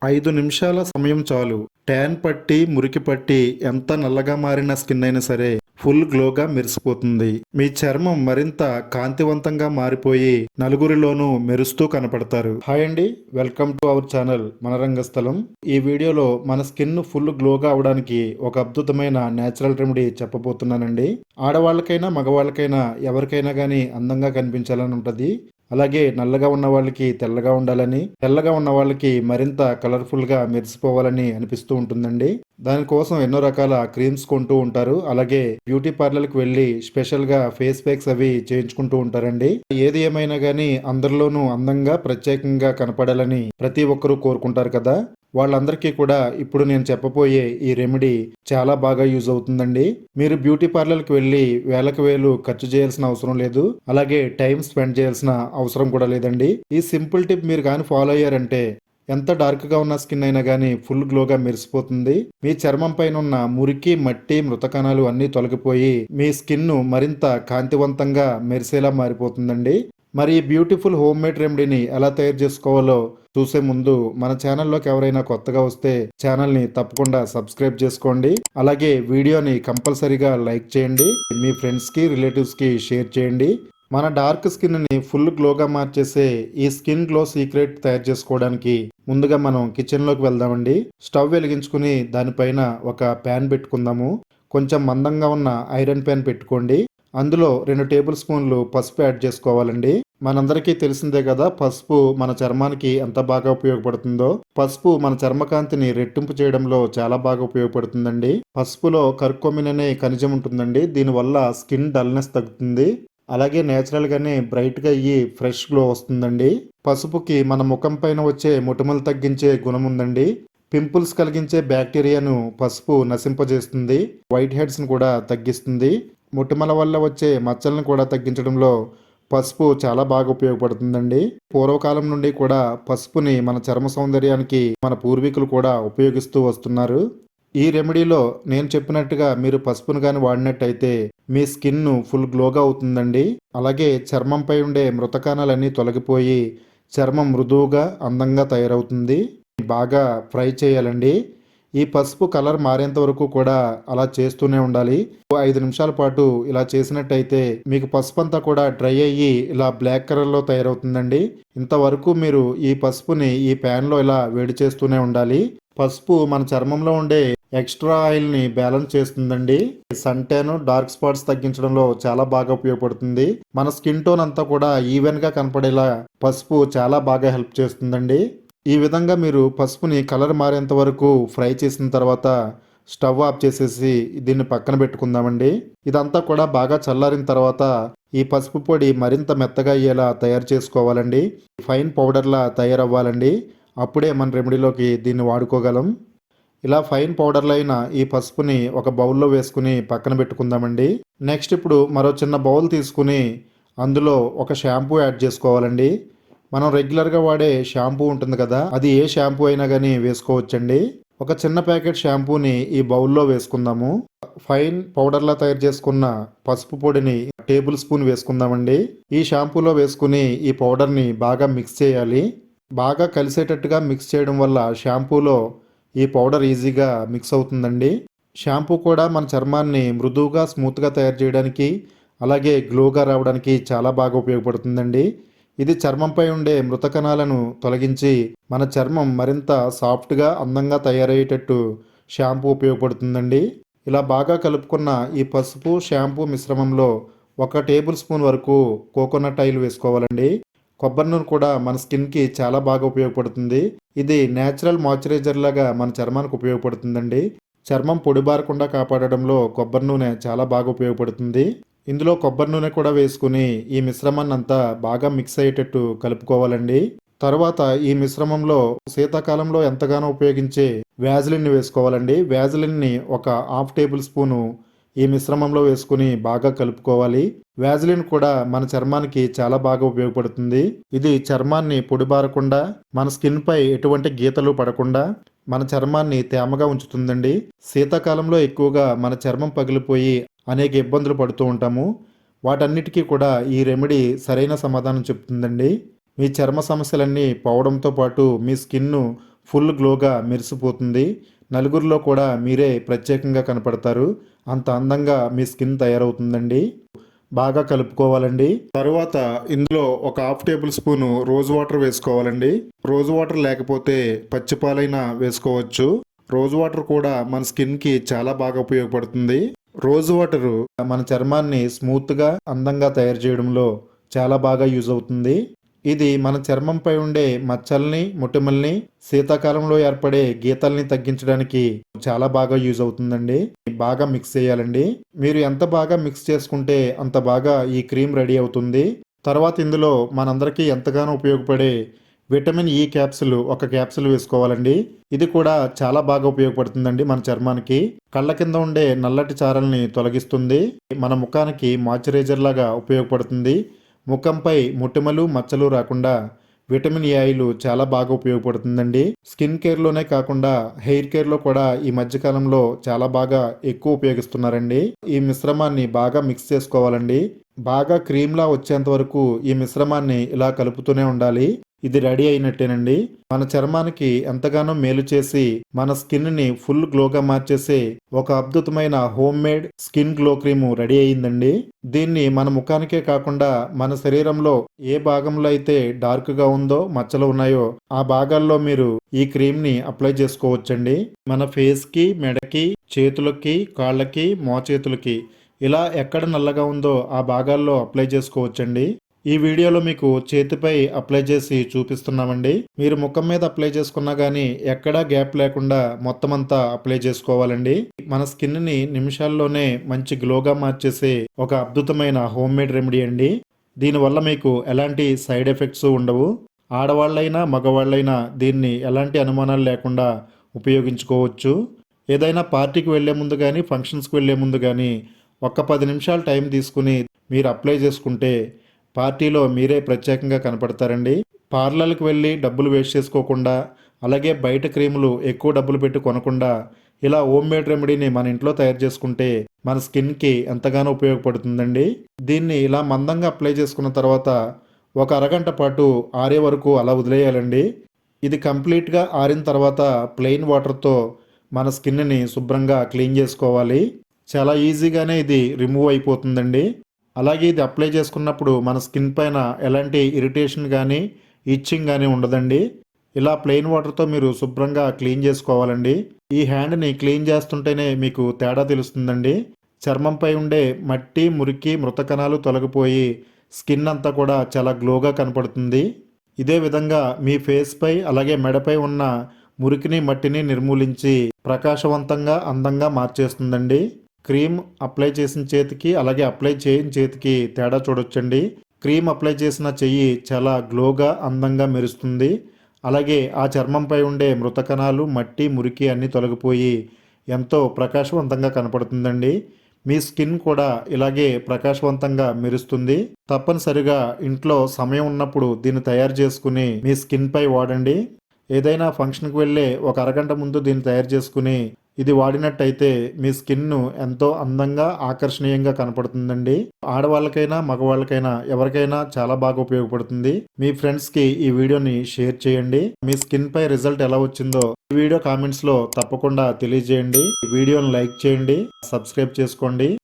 5 నిమిషాల సమయం చాలు. ట్యాన్ పట్టి, మురికి పట్టి ఎంత నల్లగా మారిన స్కిన్ అయినా సరే ఫుల్ గ్లోగా మెరిసిపోతుంది. మీ చర్మం మరింత కాంతివంతంగా మారిపోయి నలుగురిలోనూ మెరుస్తూ కనపడతారు. హాయ్ అండి, వెల్కమ్ టు అవర్ ఛానల్ మన రంగస్థలం. ఈ వీడియోలో మన స్కిన్ ఫుల్ గ్లోగా అవడానికి ఒక అద్భుతమైన నేచురల్ రెమెడీ చెప్పబోతున్నానండి. ఆడవాళ్ళకైనా మగవాళ్ళకైనా ఎవరికైనా కానీ అందంగా కనిపించాలని ఉంటుంది. అలాగే నల్లగా ఉన్న వాళ్ళకి తెల్లగా ఉండాలని, తెల్లగా ఉన్న వాళ్ళకి మరింత కలర్ఫుల్గా మెరిసిపోవాలని అనిపిస్తూ ఉంటుందండి. దానికోసం ఎన్నో రకాల క్రీమ్స్ కొంటూ ఉంటారు. అలాగే బ్యూటీ పార్లర్కి వెళ్ళి స్పెషల్గా ఫేస్ ప్యాక్స్ అవి చేయించుకుంటూ ఉంటారండి. ఏది ఏమైనా కానీ అందరిలోనూ అందంగా ప్రత్యేకంగా కనపడాలని ప్రతి ఒక్కరూ కోరుకుంటారు కదా. వాళ్ళందరికీ కూడా ఇప్పుడు నేను చెప్పబోయే ఈ రెమెడీ చాలా బాగా యూజ్ అవుతుందండి. మీరు బ్యూటీ పార్లర్కి వెళ్ళి వేలకు వేలు ఖర్చు చేయాల్సిన అవసరం లేదు. అలాగే టైం స్పెండ్ చేయాల్సిన అవసరం కూడా లేదండి. ఈ సింపుల్ టిప్ మీరు కానీ ఫాలో అయ్యారంటే ఎంత డార్క్గా ఉన్న స్కిన్ అయినా కానీ ఫుల్ గ్లోగా మెరిసిపోతుంది. మీ చర్మం పైన ఉన్న మురికి, మట్టి, మృత కణాలు అన్నీ తొలగిపోయి మీ స్కిన్ మరింత కాంతివంతంగా మెరిసేలా మారిపోతుందండి. మరి ఈ బ్యూటిఫుల్ హోమ్ మేడ్ రెమెడీని ఎలా తయారు చేసుకోవాలో చూసే ముందు మన ఛానల్లోకి ఎవరైనా కొత్తగా వస్తే ఛానల్ని తప్పకుండా సబ్స్క్రైబ్ చేసుకోండి. అలాగే వీడియోని కంపల్సరీగా లైక్ చేయండి. మీ ఫ్రెండ్స్కి, రిలేటివ్స్కి షేర్ చేయండి. మన డార్క్ స్కిన్ని ఫుల్ గ్లోగా మార్చేసే ఈ స్కిన్ గ్లో సీక్రెట్ తయారు చేసుకోవడానికి ముందుగా మనం కిచెన్లోకి వెళ్దామండి. స్టవ్ వెలిగించుకుని దానిపైన ఒక ప్యాన్ పెట్టుకుందాము. కొంచెం మందంగా ఉన్న ఐరన్ ప్యాన్ పెట్టుకోండి. అందులో 2 టేబుల్ స్పూన్లు పసుపు యాడ్ చేసుకోవాలండి. మనందరికీ తెలిసిందే కదా, పసుపు మన చర్మానికి ఎంత బాగా ఉపయోగపడుతుందో. పసుపు మన చర్మకాంతిని రెట్టింపు చేయడంలో చాలా బాగా ఉపయోగపడుతుందండి. పసుపులో కర్కుమిన్ అనే ఖనిజం ఉంటుందండి. దీనివల్ల స్కిన్ డల్నెస్ తగ్గుతుంది. అలాగే నేచురల్గానే బ్రైట్గా అయ్యి ఫ్రెష్ గ్లో వస్తుందండి. పసుపుకి మన ముఖం పైన వచ్చే మొటిమలు తగ్గించే గుణం ఉందండి. పింపుల్స్ కలిగించే బ్యాక్టీరియాను పసుపు నశింపజేస్తుంది. వైట్ హెడ్స్ని కూడా తగ్గిస్తుంది. మొటిమల వల్ల వచ్చే మచ్చలను కూడా తగ్గించడంలో పసుపు చాలా బాగా ఉపయోగపడుతుందండి. పూర్వకాలం నుండి కూడా పసుపుని మన చర్మ సౌందర్యానికి మన పూర్వీకులు కూడా ఉపయోగిస్తూ వస్తున్నారు. ఈ రెమెడీలో నేను చెప్పినట్టుగా మీరు పసుపును కానీ వాడినట్టయితే మీ స్కిన్ ఫుల్ గ్లోగా అవుతుందండి. అలాగే చర్మంపై ఉండే మృతకాణాలన్నీ తొలగిపోయి చర్మం మృదువుగా అందంగా తయారవుతుంది. బాగా ఫ్రై చేయాలండి. ఈ పసుపు కలర్ మారేంత వరకు కూడా అలా చేస్తూనే ఉండాలి. 5 నిమిషాల పాటు ఇలా చేసినట్టయితే మీకు పసుపు అంతా కూడా డ్రై అయ్యి ఇలా బ్లాక్ కలర్లో తయారవుతుందండి. ఇంతవరకు మీరు ఈ పసుపుని ఈ ప్యాన్లో ఇలా వేడి చేస్తూనే ఉండాలి. పసుపు మన చర్మంలో ఉండే ఎక్స్ట్రా ఆయిల్ని బ్యాలెన్స్ చేస్తుందండి. సన్ ట్యాన్, డార్క్ స్పాట్స్ తగ్గించడంలో చాలా బాగా ఉపయోగపడుతుంది. మన స్కిన్ టోన్ అంతా కూడా ఈవెన్గా కనపడేలా పసుపు చాలా బాగా హెల్ప్ చేస్తుందండి. ఈ విధంగా మీరు పసుపుని కలర్ మారేంత వరకు ఫ్రై చేసిన తర్వాత స్టవ్ ఆఫ్ చేసేసి దీన్ని పక్కన పెట్టుకుందామండి. ఇదంతా కూడా బాగా చల్లారిన తర్వాత ఈ పసుపు పొడి మరింత మెత్తగా అయ్యేలా తయారు చేసుకోవాలండి. ఫైన్ పౌడర్లా తయారవ్వాలండి. అప్పుడే మన రెమెడీలోకి దీన్ని వాడుకోగలం. ఇలా ఫైన్ పౌడర్లు అయిన ఈ పసుపుని ఒక బౌల్లో వేసుకుని పక్కన పెట్టుకుందామండి. నెక్స్ట్ ఇప్పుడు మరో చిన్న బౌల్ తీసుకుని అందులో ఒక షాంపూ యాడ్ చేసుకోవాలండి. మనం రెగ్యులర్గా వాడే షాంపూ ఉంటుంది కదా, అది ఏ షాంపూ అయినా కానీ వేసుకోవచ్చండి. ఒక చిన్న ప్యాకెట్ షాంపూని ఈ బౌల్లో వేసుకుందాము. ఫైన్ పౌడర్లా తయారు చేసుకున్న పసుపు పొడిని టేబుల్ స్పూన్ వేసుకుందామండి. ఈ షాంపూలో వేసుకుని ఈ పౌడర్ని బాగా మిక్స్ చేయాలి. బాగా కలిసేటట్టుగా మిక్స్ చేయడం వల్ల షాంపూలో ఈ పౌడర్ ఈజీగా మిక్స్ అవుతుందండి. షాంపూ కూడా మన చర్మాన్ని మృదువుగా, స్మూత్గా తయారు చేయడానికి అలాగే గ్లోగా రావడానికి చాలా బాగా ఉపయోగపడుతుందండి. ఇది చర్మంపై ఉండే మృత కణాలను తొలగించి మన చర్మం మరింత సాఫ్ట్గా, అందంగా తయారయ్యేటట్టు షాంపూ ఉపయోగపడుతుందండి. ఇలా బాగా కలుపుకున్న ఈ పసుపు, షాంపూ మిశ్రమంలో 1 టేబుల్ స్పూన్ వరకు కోకోనట్ ఆయిల్ వేసుకోవాలండి. కొబ్బరి నూనె కూడా మన స్కిన్కి చాలా బాగా ఉపయోగపడుతుంది. ఇది నేచురల్ మాయిశ్చరైజర్ లాగా మన చర్మానికి ఉపయోగపడుతుందండి. చర్మం పొడిబారకుండా కాపాడడంలో కొబ్బరి నూనె చాలా బాగా ఉపయోగపడుతుంది. ఇందులో కొబ్బరి నూనె కూడా వేసుకుని ఈ మిశ్రమాన్ని అంతా బాగా మిక్స్ అయ్యేటట్టు కలుపుకోవాలండి. తర్వాత ఈ మిశ్రమంలో శీతాకాలంలో ఎంతగానో ఉపయోగించే వ్యాజిలిన్ని వేసుకోవాలండి. వ్యాజిలిన్ని ఒక 1/2 టేబుల్ స్పూను ఈ మిశ్రమంలో వేసుకుని బాగా కలుపుకోవాలి. వ్యాజిలిన్ కూడా మన చర్మానికి చాలా బాగా ఉపయోగపడుతుంది. ఇది చర్మాన్ని పొడిబారకుండా, మన స్కిన్ పై ఎటువంటి గీతలు పడకుండా మన చర్మాన్ని తేమగా ఉంచుతుందండి. శీతాకాలంలో ఎక్కువగా మన చర్మం పగిలిపోయి అనేక ఇబ్బందులు పడుతూ ఉంటాము. వాటన్నిటికీ కూడా ఈ రెమెడీ సరైన సమాధానం చెప్తుందండి. మీ చర్మ సమస్యలన్నీ పోవడంతో పాటు మీ స్కిన్ను ఫుల్ గ్లోగా మెరిసిపోతుంది. నలుగురిలో కూడా మీరే ప్రత్యేకంగా కనపడతారు. అంత అందంగా మీ స్కిన్ తయారవుతుందండి. బాగా కలుపుకోవాలండి. తరువాత ఇందులో ఒక half table spoon rose water వేసుకోవాలండి. రోజ్ వాటర్ లేకపోతే పచ్చిపాలైనా వేసుకోవచ్చు. రోజ్ వాటర్ కూడా మన స్కిన్కి చాలా బాగా ఉపయోగపడుతుంది. రోజ్ వాటర్ మన చర్మాన్ని స్మూత్గా అందంగా తయారు చేయడంలో చాలా బాగా యూజ్ అవుతుంది. ఇది మన చర్మంపై ఉండే మచ్చల్ని, మొటిమల్ని, శీతాకాలంలో ఏర్పడే గీతల్ని తగ్గించడానికి చాలా బాగా యూజ్ అవుతుందండి. బాగా మిక్స్ చేయాలండి. మీరు ఎంత బాగా మిక్స్ చేసుకుంటే అంత బాగా ఈ క్రీమ్ రెడీ అవుతుంది. తర్వాత ఇందులో మనందరికీ ఎంతగానో ఉపయోగపడే విటమిన్ ఈ క్యాప్సుల్ ఒక క్యాప్సుల్ వేసుకోవాలండి. ఇది కూడా చాలా బాగా ఉపయోగపడుతుందండి మన చర్మానికి. కళ్ళ కింద ఉండే నల్లటి చారల్ని తొలగిస్తుంది. మన ముఖానికి మాయిశ్చరైజర్ లాగా ఉపయోగపడుతుంది. ముఖంపై మొటిమలు, మచ్చలు రాకుండా విటమిన్ ఏ ఆయిల్ చాలా బాగా ఉపయోగపడుతుందండి. స్కిన్ కేర్లోనే కాకుండా హెయిర్ కేర్లో కూడా ఈ మధ్యకాలంలో చాలా బాగా ఎక్కువ ఉపయోగిస్తున్నారండి. ఈ మిశ్రమాన్ని బాగా మిక్స్ చేసుకోవాలండి. బాగా క్రీమ్లా వచ్చేంత వరకు ఈ మిశ్రమాన్ని ఇలా కలుపుతూనే ఉండాలి. ఇది రెడీ అయినట్టేనండి. మన చర్మానికి ఎంతగానో మేలు చేసి మన స్కిన్ ని ఫుల్ గ్లోగా మార్చేసే ఒక అద్భుతమైన home made skin glow cream ready అయ్యిందండి. దీన్ని మన ముఖానికే కాకుండా మన శరీరంలో ఏ భాగంలో అయితే డార్క్ గా ఉందో, మచ్చలు ఉన్నాయో ఆ భాగాల్లో మీరు ఈ క్రీమ్ ని అప్లై చేసుకోవచ్చండి. మన ఫేస్ కి, మెడకి, చేతులకి, కాళ్ళకి, మోచేతులకి ఇలా ఎక్కడ నల్లగా ఉందో ఆ భాగాల్లో అప్లై చేసుకోవచ్చండి. ఈ వీడియోలో మీకు చేతిపై అప్లై చేసి చూపిస్తున్నామండి. మీరు ముఖం మీద అప్లై చేసుకున్నా కానీ ఎక్కడా గ్యాప్ లేకుండా మొత్తం అంతా అప్లై చేసుకోవాలండి. మన స్కిన్ ని నిమిషాల్లోనే మంచి గ్లోగా మార్చేసే ఒక అద్భుతమైన హోమ్ మేడ్ రెమెడీ అండి. దీనివల్ల మీకు ఎలాంటి సైడ్ ఎఫెక్ట్స్ ఉండవు. ఆడవాళ్ళైనా మగవాళ్ళైనా దీన్ని ఎలాంటి అనుమానాలు లేకుండా ఉపయోగించుకోవచ్చు. ఏదైనా పార్టీకి వెళ్లే ముందు కానీ, ఫంక్షన్స్కి వెళ్లే ముందు కానీ ఒక్క 10 నిమిషాలు టైం తీసుకుని మీరు అప్లై చేసుకుంటే పార్టీలో మీరే ప్రత్యేకంగా కనపడతారండి. పార్లర్కి వెళ్ళి డబ్బులు వేస్ట్ చేసుకోకుండా, అలాగే బయట క్రీములు ఎక్కువ డబ్బులు పెట్టి కొనకుండా ఇలా హోమ్ మేడ్ రెమెడీని మన ఇంట్లో తయారు చేసుకుంటే మన స్కిన్కి ఎంతగానో ఉపయోగపడుతుందండి. దీన్ని ఇలా మందంగా అప్లై చేసుకున్న తర్వాత ఒక అరగంట పాటు ఆరే వరకు అలా వదిలేయాలండి. ఇది కంప్లీట్గా ఆరిన తర్వాత ప్లెయిన్ వాటర్తో మన స్కిన్ని శుభ్రంగా క్లీన్ చేసుకోవాలి. చాలా ఈజీగానే ఇది రిమూవ్ అయిపోతుందండి. అలాగే ఇది అప్లై చేసుకున్నప్పుడు మన స్కిన్ పైన ఎలాంటి ఇరిటేషన్ కానీ, ఇచ్చింగ్ కానీ ఉండదండి. ఇలా ప్లెయిన్ వాటర్తో మీరు శుభ్రంగా క్లీన్ చేసుకోవాలండి. ఈ హ్యాండ్ని క్లీన్ చేస్తుంటేనే మీకు తేడా తెలుస్తుందండి. చర్మంపై ఉండే మట్టి, మురికి, మృత కణాలు తొలగిపోయి స్కిన్ అంతా కూడా చాలా గ్లోగా కనపడుతుంది. ఇదే విధంగా మీ ఫేస్పై అలాగే మెడపై ఉన్న మురికిని, మట్టిని నిర్మూలించి ప్రకాశవంతంగా, అందంగా మార్చేస్తుందండి. క్రీమ్ అప్లై చేసిన చేతికి అలాగే అప్లై చేయని చేతికి తేడా చూడొచ్చండి. క్రీమ్ అప్లై చేసిన చెయ్యి చాలా గ్లోగా, అందంగా మెరుస్తుంది. అలాగే ఆ చర్మంపై ఉండే మృత కణాలు, మట్టి, మురికి అన్నీ తొలగిపోయి ఎంతో ప్రకాశవంతంగా కనపడుతుందండి. మీ స్కిన్ కూడా ఇలాగే ప్రకాశవంతంగా మెరుస్తుంది. తప్పనిసరిగా ఇంట్లో సమయం ఉన్నప్పుడు దీన్ని తయారు చేసుకుని మీ స్కిన్ పై వాడండి. ఏదైనా ఫంక్షన్కి వెళ్ళే ఒక అరగంట ముందు దీన్ని తయారు చేసుకుని ఇది వాడినట్టయితే మీ స్కిన్ ఎంతో అందంగా, ఆకర్షణీయంగా కనపడుతుందండి. ఆడవాళ్ళకైనా, మగవాళ్ళకైనా ఎవరికైనా చాలా బాగా ఉపయోగపడుతుంది. మీ ఫ్రెండ్స్కి ఈ వీడియోని షేర్ చేయండి. మీ స్కిన్ పై రిజల్ట్ ఎలా వచ్చిందో ఈ వీడియో కామెంట్స్లో తప్పకుండా తెలియజేయండి. ఈ వీడియోని లైక్ చేయండి, సబ్స్క్రైబ్ చేసుకోండి.